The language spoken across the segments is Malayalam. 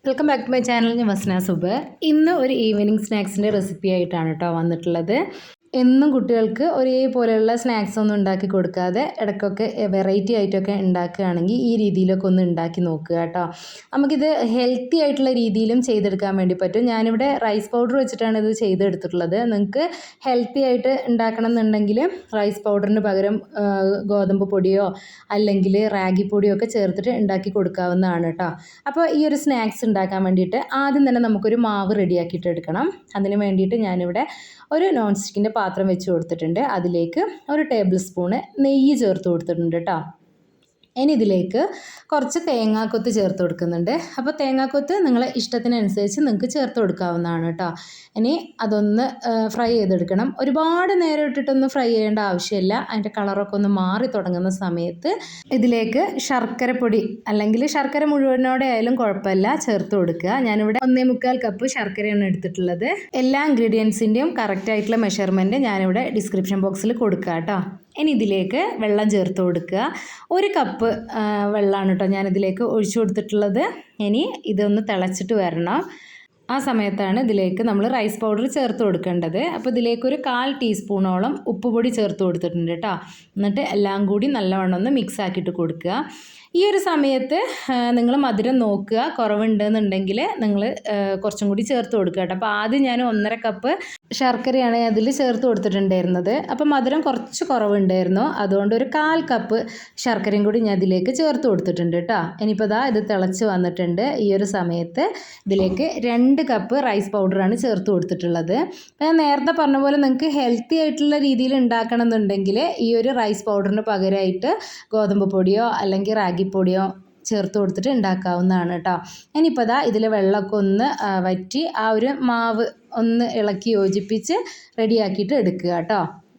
Welcome back to my channel. ഞാൻ വസ്ന സുബ്. ഇന്ന് ഒരു ഈവനിങ് സ്നാക്സിൻ്റെ റെസിപ്പി ആയിട്ടാണ് കേട്ടോ വന്നിട്ടുള്ളത്. എന്നും കുട്ടികൾക്ക് ഒരേപോലെയുള്ള സ്നാക്സ് ഒന്നും ഉണ്ടാക്കി കൊടുക്കാതെ ഇടയ്ക്കൊക്കെ വെറൈറ്റി ആയിട്ടൊക്കെ ഉണ്ടാക്കുകയാണെങ്കിൽ ഈ രീതിയിലൊക്കെ ഒന്ന് ഉണ്ടാക്കി നോക്കുക കേട്ടോ. നമുക്കിത് ഹെൽത്തി ആയിട്ടുള്ള രീതിയിലും ചെയ്തെടുക്കാൻ വേണ്ടി പറ്റും. ഞാനിവിടെ റൈസ് പൗഡർ വെച്ചിട്ടാണ് ഇത് ചെയ്തെടുത്തിട്ടുള്ളത്. നിങ്ങൾക്ക് ഹെൽത്തി ആയിട്ട് ഉണ്ടാക്കണം എന്നുണ്ടെങ്കിൽ റൈസ് പൗഡറിന് പകരം ഗോതമ്പ് പൊടിയോ അല്ലെങ്കിൽ റാഗി പൊടിയോ ഒക്കെ ചേർത്തിട്ട് ഉണ്ടാക്കി കൊടുക്കാവുന്നതാണ് കേട്ടോ. അപ്പോൾ ഈ ഒരു സ്നാക്സ് ഉണ്ടാക്കാൻ വേണ്ടിയിട്ട് ആദ്യം തന്നെ നമുക്കൊരു മാവ് റെഡിയാക്കിയിട്ട് എടുക്കണം. അതിന് വേണ്ടിയിട്ട് ഞാനിവിടെ ഒരു നോൺ സ്റ്റിക്കിൻ്റെ പാത്രം വെച്ച് കൊടുത്തിട്ടുണ്ട്. അതിലേക്ക് ഒരു ടേബിൾ സ്പൂണ് നെയ്യ് ചേർത്ത് കൊടുത്തിട്ടുണ്ട് കേട്ടോ. ഇനി ഇതിലേക്ക് കുറച്ച് തേങ്ങാക്കൊത്ത് ചേർത്ത് കൊടുക്കുന്നുണ്ട്. അപ്പോൾ തേങ്ങാക്കൊത്ത് നിങ്ങളെ ഇഷ്ടത്തിനനുസരിച്ച് നിങ്ങൾക്ക് ചേർത്ത് കൊടുക്കാവുന്നതാണ് കേട്ടോ. ഇനി അതൊന്ന് ഫ്രൈ ചെയ്തെടുക്കണം. ഒരുപാട് നേരം ഇട്ടിട്ടൊന്നും ഫ്രൈ ചെയ്യേണ്ട ആവശ്യമില്ല. അതിൻ്റെ കളറൊക്കെ ഒന്ന് മാറി തുടങ്ങുന്ന സമയത്ത് ഇതിലേക്ക് ശർക്കര പൊടി അല്ലെങ്കിൽ ശർക്കര മുഴുവനോടെ ആയാലും കുഴപ്പമില്ല ചേർത്ത് കൊടുക്കുക. ഞാനിവിടെ 1.25 കപ്പ് ശർക്കരയാണ് എടുത്തിട്ടുള്ളത്. എല്ലാ ഇൻഗ്രീഡിയൻസിൻ്റെയും കറക്റ്റായിട്ടുള്ള മെഷർമെൻറ്റ് ഞാനിവിടെ ഡിസ്ക്രിപ്ഷൻ ബോക്സിൽ കൊടുക്കുക കേട്ടോ. ഇനി ഇതിലേക്ക് വെള്ളം ചേർത്ത് കൊടുക്കുക. 1 കപ്പ് വെള്ളമാണ് കേട്ടോ ഞാനിതിലേക്ക് ഒഴിച്ചു കൊടുത്തിട്ടുള്ളത്. ഇനി ഇതൊന്ന് തിളച്ചിട്ട് വരണം. ആ സമയത്താണ് ഇതിലേക്ക് നമ്മൾ റൈസ് പൗഡർ ചേർത്ത് കൊടുക്കേണ്ടത്. അപ്പോൾ ഇതിലേക്കൊരു 1/4 ടീസ്പൂണോളം ഉപ്പുപൊടി ചേർത്ത് കൊടുത്തിട്ടുണ്ട് കേട്ടോ. എന്നിട്ട് എല്ലാം കൂടി നല്ലവണ്ണം ഒന്ന് മിക്സ് ആക്കിയിട്ട് കൊടുക്കുക. ഈ ഒരു സമയത്ത് നിങ്ങൾ മധുരം നോക്കുക. കുറവുണ്ടെന്നുണ്ടെങ്കിൽ നിങ്ങൾ കുറച്ചും കൂടി ചേർത്ത് കൊടുക്കുക കേട്ടോ. അപ്പോൾ ആദ്യം ഞാൻ 1.5 കപ്പ് ശർക്കരയാണ് അതിൽ ചേർത്ത് കൊടുത്തിട്ടുണ്ടായിരുന്നത്. അപ്പോൾ മധുരം കുറച്ച് കുറവുണ്ടായിരുന്നു. അതുകൊണ്ട് ഒരു 1/4 കപ്പ് ശർക്കരയും കൂടി ഞാൻ ഇതിലേക്ക് ചേർത്ത് കൊടുത്തിട്ടുണ്ട് കേട്ടോ. ഇനിയിപ്പോൾ ഇത് തിളച്ച് വന്നിട്ടുണ്ട്. ഈ ഒരു സമയത്ത് ഇതിലേക്ക് 2 കപ്പ് റൈസ് പൗഡറാണ് ചേർത്ത് കൊടുത്തിട്ടുള്ളത്. ഞാൻ നേരത്തെ പറഞ്ഞ പോലെ നിങ്ങൾക്ക് ഹെൽത്തി ആയിട്ടുള്ള രീതിയിൽ ഉണ്ടാക്കണം എന്നുണ്ടെങ്കിൽ ഈ ഒരു റൈസ് പൗഡറിന് പകരമായിട്ട് ഗോതമ്പ് പൊടിയോ അല്ലെങ്കിൽ റാഗിപ്പൊടിയോ ചേർത്ത് കൊടുത്തിട്ട് ഉണ്ടാക്കാവുന്നതാണ് കേട്ടോ. ഇനിയിപ്പോൾ ഇതിൽ വെള്ളമൊക്കെ ഒന്ന് വറ്റി ആ ഒരു മാവ് ഒന്ന് ഇളക്കി യോജിപ്പിച്ച് റെഡിയാക്കിയിട്ട് എടുക്കുക കേട്ടോ.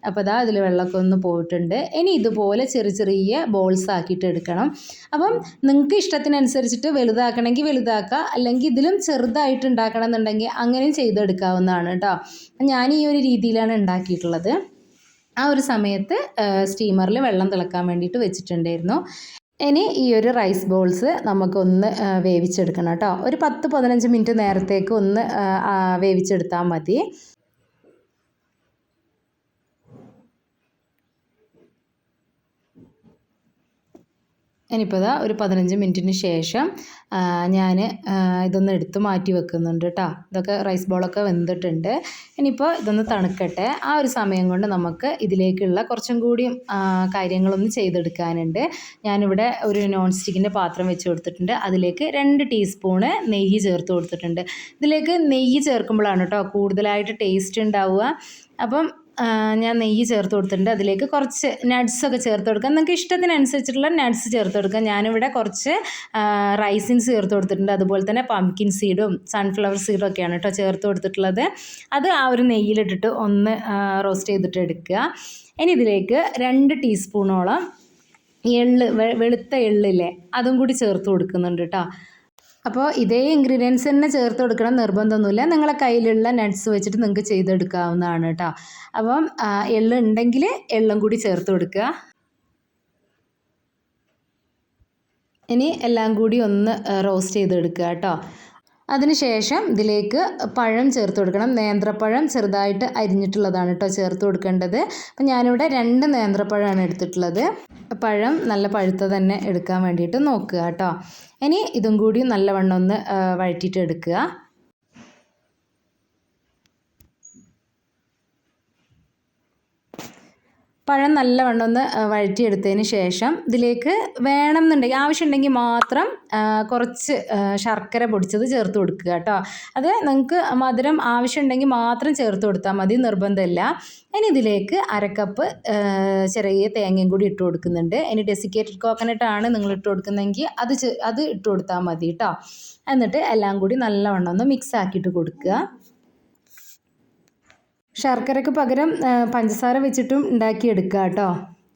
അപ്പോൾ ഇതിൽ വെള്ളമൊക്കെ ഒന്ന് പോയിട്ടുണ്ട്. ഇനി ഇതുപോലെ ചെറിയ ചെറിയ ബോൾസ് ആക്കിയിട്ട് എടുക്കണം. അപ്പം നിങ്ങൾക്ക് ഇഷ്ടത്തിനനുസരിച്ചിട്ട് വലുതാക്കണമെങ്കിൽ വലുതാക്കുക, അല്ലെങ്കിൽ ഇതിലും ചെറുതായിട്ട് ഉണ്ടാക്കണം എന്നുണ്ടെങ്കിൽ അങ്ങനെയും ചെയ്തെടുക്കാവുന്നതാണ് കേട്ടോ. ഞാൻ ഈ ഒരു രീതിയിലാണ് ഉണ്ടാക്കിയിട്ടുള്ളത്. ആ ഒരു സമയത്ത് സ്റ്റീമറിൽ വെള്ളം തിളക്കാൻ വേണ്ടിയിട്ട് വെച്ചിട്ടുണ്ടായിരുന്നു. ഇനി ഈ ഒരു റൈസ് ബോൾസ് നമുക്കൊന്ന് വേവിച്ചെടുക്കണം കേട്ടോ. ഒരു 10-15 മിനിറ്റ് നേരത്തേക്ക് ഒന്ന് വേവിച്ചെടുത്താൽ മതി. ഇനിയിപ്പോൾ ഒരു 15 മിനിറ്റിന് ശേഷം ഞാൻ ഇതൊന്ന് എടുത്ത് മാറ്റി വെക്കുന്നുണ്ട് കേട്ടോ. ഇതൊക്കെ റൈസ് ബോളൊക്കെ വെന്തിട്ടുണ്ട്. ഇനിയിപ്പോൾ ഇതൊന്ന് തണുക്കട്ടെ. ആ ഒരു സമയം കൊണ്ട് നമുക്ക് ഇതിലേക്കുള്ള കുറച്ചും കൂടി കാര്യങ്ങളൊന്ന് ചെയ്തെടുക്കാനുണ്ട്. ഞാനിവിടെ ഒരു നോൺ സ്റ്റിക്കിൻ്റെ പാത്രം വെച്ച് കൊടുത്തിട്ടുണ്ട്. അതിലേക്ക് 2 ടീസ്പൂണ് നെയ്യ് ചേർത്ത് കൊടുത്തിട്ടുണ്ട്. ഇതിലേക്ക് നെയ്യ് ചേർക്കുമ്പോഴാണ് കേട്ടോ കൂടുതലായിട്ട് ടേസ്റ്റ് ഉണ്ടാവുക. അപ്പം ഞാൻ നെയ്യ് ചേർത്ത് കൊടുത്തിട്ടുണ്ട്. അതിലേക്ക് കുറച്ച് നട്ട്സൊക്കെ ചേർത്ത് കൊടുക്കാം. നിങ്ങൾക്ക് ഇഷ്ടത്തിനനുസരിച്ചിട്ടുള്ള നട്ട്സ് ചേർത്ത് കൊടുക്കാം. ഞാനിവിടെ കുറച്ച് റൈസിൻസ് ചേർത്ത് കൊടുത്തിട്ടുണ്ട്. അതുപോലെ തന്നെ പംകിൻ സീഡും സൺഫ്ലവർ സീഡും ഒക്കെയാണ് കേട്ടോ ചേർത്ത് കൊടുത്തിട്ടുള്ളത്. അത് ആ ഒരു നെയ്യിലിട്ടിട്ട് ഒന്ന് റോസ്റ്റ് ചെയ്തിട്ട് എടുക്കുക. ഇനി ഇതിലേക്ക് 2 ടീസ്പൂണോളം വെളുത്ത എള്ളില്ലേ അതും കൂടി ചേർത്ത് കൊടുക്കുന്നുണ്ട് കേട്ടോ. അപ്പോൾ ഇതേ ഇൻഗ്രീഡിയൻസ് തന്നെ ചേർത്ത് കൊടുക്കണം നിർബന്ധമൊന്നുമില്ല. നിങ്ങളെ കയ്യിലുള്ള നട്ട്സ് വെച്ചിട്ട് നിങ്ങൾക്ക് ചെയ്തെടുക്കാവുന്നതാണ് കേട്ടോ. അപ്പം എള്ള് ഉണ്ടെങ്കിൽ എള്ളും കൂടി ചേർത്ത് കൊടുക്കുക. ഇനി എല്ലാം കൂടി ഒന്ന് റോസ്റ്റ് ചെയ്തെടുക്കുക കേട്ടോ. അതിനുശേഷം ഇതിലേക്ക് പഴം ചേർത്ത് കൊടുക്കണം. നേന്ത്രപ്പഴം ചെറുതായിട്ട് അരിഞ്ഞിട്ടുള്ളതാണ് കേട്ടോ ചേർത്ത് കൊടുക്കേണ്ടത്. അപ്പം ഞാനിവിടെ 2 നേന്ത്രപ്പഴമാണ് എടുത്തിട്ടുള്ളത്. പഴം നല്ല പഴുത്ത തന്നെ എടുക്കാൻ വേണ്ടിയിട്ട് നോക്കുക കേട്ടോ. ഇനി ഇതും കൂടി നല്ലവണ്ണം ഒന്ന് വഴറ്റിയിട്ട് എടുക്കുക. പഴം നല്ലവണ്ണം ഒന്ന് വഴറ്റിയെടുത്തതിന് ശേഷം ഇതിലേക്ക് വേണമെന്നുണ്ടെങ്കിൽ ആവശ്യമുണ്ടെങ്കിൽ മാത്രം കുറച്ച് ശർക്കര പൊടിച്ചത് ചേർത്ത് കൊടുക്കുക കേട്ടോ. അത് നിങ്ങൾക്ക് മധുരം ആവശ്യമുണ്ടെങ്കിൽ മാത്രം ചേർത്ത് കൊടുത്താൽ മതി, നിർബന്ധമില്ല. ഇനി ഇതിലേക്ക് 1/2 കപ്പ് ചെറിയ തേങ്ങയും കൂടി ഇട്ട് കൊടുക്കുന്നുണ്ട്. ഇനി ഡെസിക്കേറ്റഡ് കോക്കനട്ടാണ് നിങ്ങൾ ഇട്ട് കൊടുക്കുന്നതെങ്കിൽ അത് ഇട്ട് കൊടുത്താൽ മതി കേട്ടോ. എന്നിട്ട് എല്ലാം കൂടി നല്ലവണ്ണം ഒന്ന് മിക്സ് ആക്കിയിട്ട് കൊടുക്കുക. ശർക്കരയ്ക്ക് പകരം പഞ്ചസാര വെച്ചിട്ടും ഉണ്ടാക്കിയെടുക്കുക കേട്ടോ.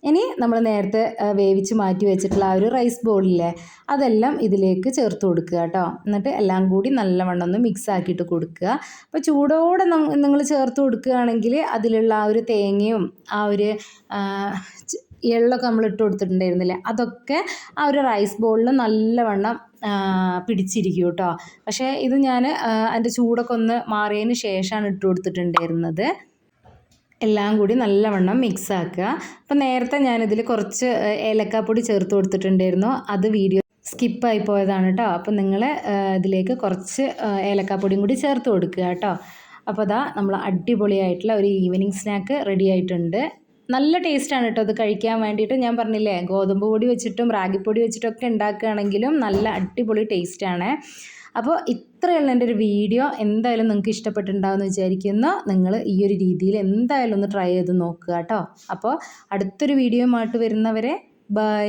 ഇനി നമ്മൾ നേരത്തെ വേവിച്ച് മാറ്റി വെച്ചിട്ടുള്ള ആ ഒരു റൈസ് ബോളില്ലേ അതെല്ലാം ഇതിലേക്ക് ചേർത്ത് കൊടുക്കുക കേട്ടോ. എന്നിട്ട് എല്ലാം കൂടി നല്ലവണ്ണം ഒന്ന് മിക്സ് ആക്കിയിട്ട് കൊടുക്കുക. അപ്പോൾ ചൂടോടെ നിങ്ങൾ ചേർത്ത് കൊടുക്കുകയാണെങ്കിൽ അതിലുള്ള ആ ഒരു തേങ്ങയും ആ ഒരു എള്ളൊക്കെ നമ്മൾ ഇട്ട് കൊടുത്തിട്ടുണ്ടായിരുന്നില്ലേ അതൊക്കെ ആ ഒരു റൈസ് ബോളിൽ നല്ലവണ്ണം പിടിച്ചിരിക്കും കേട്ടോ. പക്ഷേ ഇത് ഞാൻ അതിൻ്റെ ചൂടൊക്കെ ഒന്ന് മാറിയതിന് ശേഷമാണ് ഇട്ട് കൊടുത്തിട്ടുണ്ടായിരുന്നത്. എല്ലാം കൂടി നല്ലവണ്ണം മിക്സ് ആക്കുക. അപ്പോൾ നേരത്തെ ഞാനിതിൽ കുറച്ച് ഏലക്കാപ്പൊടി ചേർത്ത് കൊടുത്തിട്ടുണ്ടായിരുന്നു. അത് വീഡിയോ സ്കിപ്പായി പോയതാണ് കേട്ടോ. അപ്പോൾ നിങ്ങൾ ഇതിലേക്ക് കുറച്ച് ഏലക്കാപ്പൊടിയും കൂടി ചേർത്ത് കൊടുക്കുക കേട്ടോ. അപ്പോൾ അതാ നമ്മൾ അടിപൊളിയായിട്ടുള്ള ഒരു ഈവനിങ് സ്നാക്ക് റെഡി ആയിട്ടുണ്ട്. നല്ല ടേസ്റ്റാണ് കേട്ടോ ഇത് കഴിക്കാൻ വേണ്ടിയിട്ട്. ഞാൻ പറഞ്ഞില്ലേ, ഗോതമ്പ് പൊടി വെച്ചിട്ടും റാഗിപ്പൊടി വെച്ചിട്ടൊക്കെ ഉണ്ടാക്കുകയാണെങ്കിലും നല്ല അടിപൊളി ടേസ്റ്റാണ്. അപ്പോൾ ഇത്രയുള്ള എൻ്റെ ഒരു വീഡിയോ എന്തായാലും നിങ്ങൾക്ക് ഇഷ്ടപ്പെട്ടിട്ടുണ്ടാവുമെന്ന് വിചാരിക്കുന്നു. നിങ്ങൾ ഈ ഒരു രീതിയിൽ എന്തായാലും ഒന്ന് ട്രൈ ചെയ്ത് നോക്കുക കേട്ടോ. അപ്പോൾ അടുത്തൊരു വീഡിയോയുമായിട്ട് വരുന്നവരെ ബൈ.